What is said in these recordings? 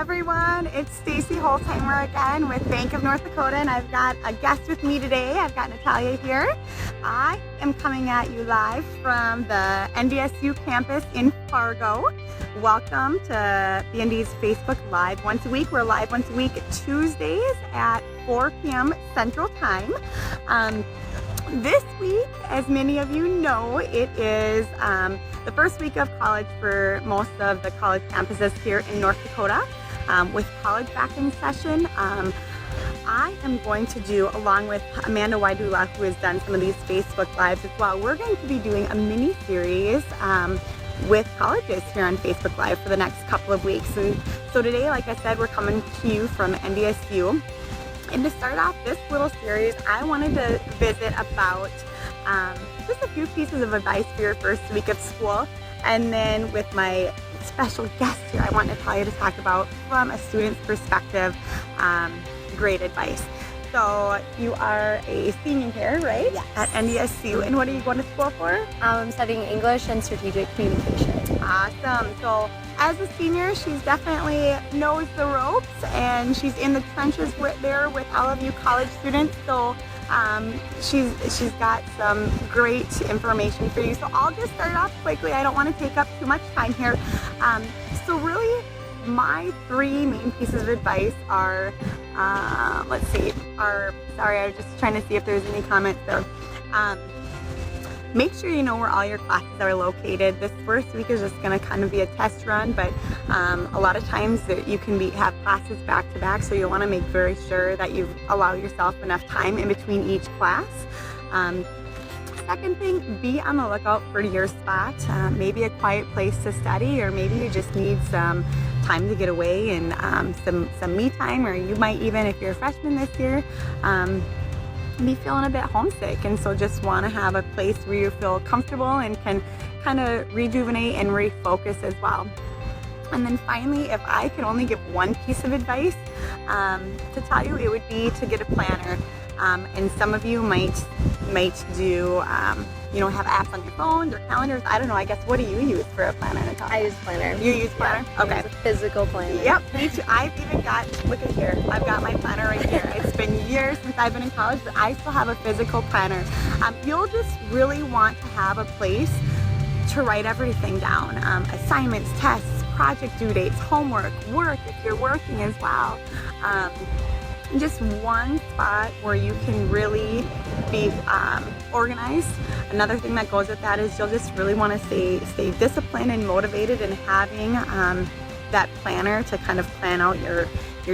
everyone, it's Stacy Holzheimer again with Bank of North Dakota, and I've got a guest with me today. I've got Natalia here. I am coming at you live from the NDSU campus in Fargo. Welcome to BND's Facebook Live once a week. We're live once a week Tuesdays at 4 p.m. Central Time. This week, as many of you know, it is the first week of college for most of the college campuses here in North Dakota. With college back in session, I am going to do, along with Amanda Wydula, who has done some of these Facebook Lives as well, we're going to be doing a mini-series with colleges here on Facebook Live for the next couple of weeks. And so today, like I said, we're coming to you from NDSU. And to start off this little series, I wanted to visit about just a few pieces of advice for your first week of school. And then with my special guest here, I want Natalia to talk about, from a student's perspective, great advice. So you are a senior here, right? Yes. At NDSU. And what are you going to school for? I'm studying English and strategic communication. Awesome. So as a senior, she's definitely knows the ropes, and she's in the trenches there with all of you college students. So she's got some great information for you. So I'll just start off quickly. I don't want to take up too much time here. So really, my three main pieces of advice are, sorry, I was just trying to see if there's any comments there. Make sure you know where all your classes are located. This first week is just going to kind of be a test run, but a lot of times you can have classes back to back, so you'll want to make very sure that you allow yourself enough time in between each class. Second thing, be on the lookout for your spot, maybe a quiet place to study, or maybe you just need some time to get away and some me time, or you might even, if you're a freshman this year, be feeling a bit homesick, and so just want to have a place where you feel comfortable and can kind of rejuvenate and refocus as well. And then finally, if I could only give one piece of advice to tell you, it would be to get a planner. And some of you might do, have apps on your phones or calendars. I don't know. I guess, what do you use for a planner, Natalia? I use planner. You use planner? Yeah, okay. I use a physical planner. Yep, me too. I've even got, look at here, I've got my planner right here. It's been years since I've been in college, but I still have a physical planner. You'll just really want to have a place to write everything down. Assignments, tests, project due dates, homework, work if you're working as well. Just one spot where you can really be organized. Another thing that goes with that is you'll just really want to stay disciplined and motivated, and having that planner to kind of plan out your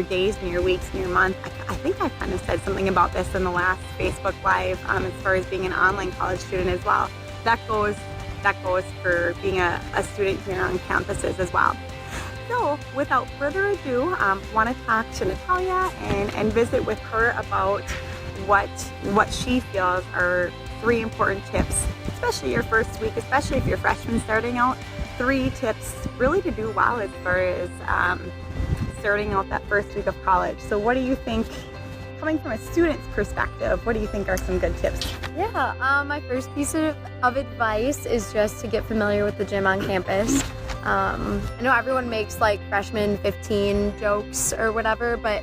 days and your weeks and your month. I think I kind of said something about this in the last Facebook Live as far as being an online college student as well. That goes for being a student here on campuses as well. So without further ado, want to talk to Natalia and visit with her about what she feels are 3 important tips, especially your first week, especially if you're freshman starting out. 3 tips really to do well as far as starting out that first week of college. So what do you think, coming from a student's perspective, what do you think are some good tips? Yeah, my first piece of advice is just to get familiar with the gym on campus. I know everyone makes like freshman 15 jokes or whatever, but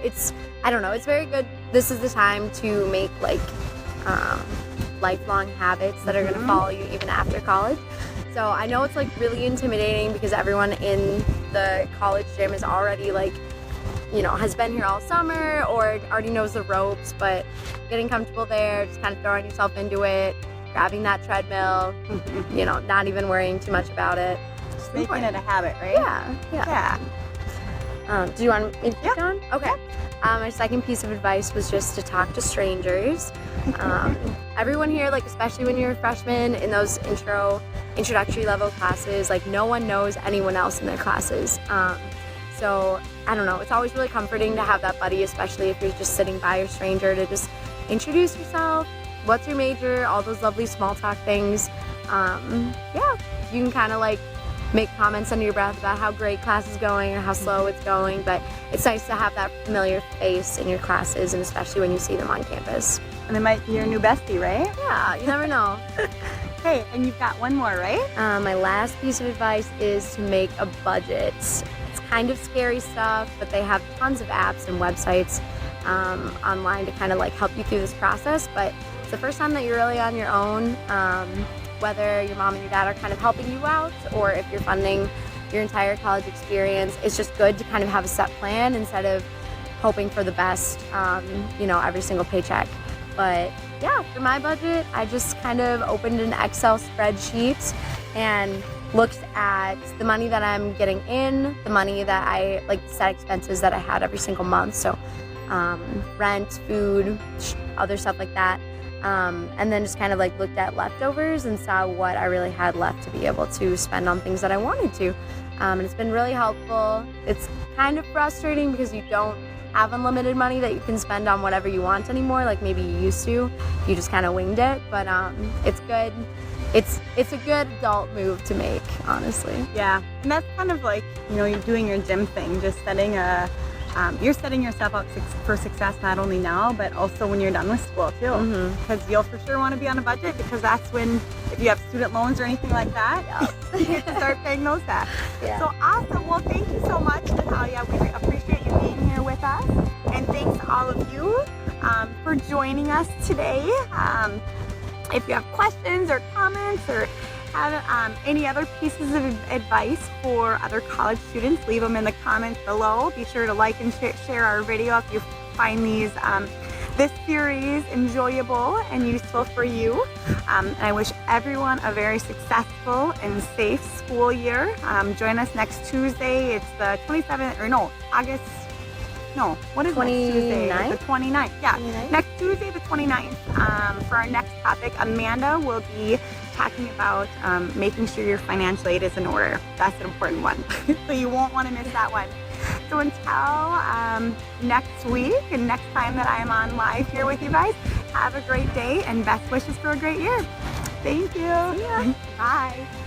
I don't know, it's very good. This is the time to make like lifelong habits that are going to follow you even after college. So I know it's like really intimidating because everyone in the college gym is already like, has been here all summer or already knows the ropes, but getting comfortable there, just kind of throwing yourself into it, grabbing that treadmill, not even worrying too much about it. Making it a habit, right? Yeah. Do you want me to keep going? Okay. Yeah. My second piece of advice was just to talk to strangers. Everyone here, like especially when you're a freshman in those introductory level classes, like no one knows anyone else in their classes. So I don't know, it's always really comforting to have that buddy, especially if you're just sitting by a stranger, to just introduce yourself, what's your major, all those lovely small talk things. You can kind of like make comments under your breath about how great class is going or how slow it's going, but it's nice to have that familiar face in your classes, and especially when you see them on campus. And they might be your new bestie, right? Yeah, you never know. Hey, and you've got one more, right? My last piece of advice is to make a budget. It's kind of scary stuff, but they have tons of apps and websites online to kind of like help you through this process. But it's the first time that you're really on your own, whether your mom and your dad are kind of helping you out or if you're funding your entire college experience. It's just good to kind of have a set plan instead of hoping for the best, every single paycheck. But yeah, for my budget, I just kind of opened an Excel spreadsheet and looked at the money that I'm getting in, the money that I, like set expenses that I had every single month. So rent, food, other stuff like that. And then just kind of like looked at leftovers and saw what I really had left to be able to spend on things that I wanted to. And it's been really helpful. It's kind of frustrating because you don't have unlimited money that you can spend on whatever you want anymore, like maybe you used to. You just kind of winged it, but it's good. It's a good adult move to make, honestly. Yeah, and that's kind of like, you're doing your gym thing, just setting you're setting yourself up for success not only now, but also when you're done with school too. Because you'll for sure want to be on a budget, because that's when, if you have student loans or anything like that, you get to start paying those back. Yeah. So awesome. Well, thank you so much, Natalia. We appreciate you being here with us. And thanks to all of you for joining us today. If you have questions or comments or have any other pieces of advice for other college students, leave them in the comments below. Be sure to like and share our video if you find this series enjoyable and useful for you. And I wish everyone a very successful and safe school year. Join us next Tuesday. It's the 27th, or no, August. No, what is next Tuesday? 29th? The 29th. Yeah, 29th? Next Tuesday, the 29th. For our next topic, Amanda will be talking about making sure your financial aid is in order. That's an important one. So you won't want to miss that one. So until next week and next time that I'm on live here with you guys, have a great day and best wishes for a great year. Thank you. See ya. Bye.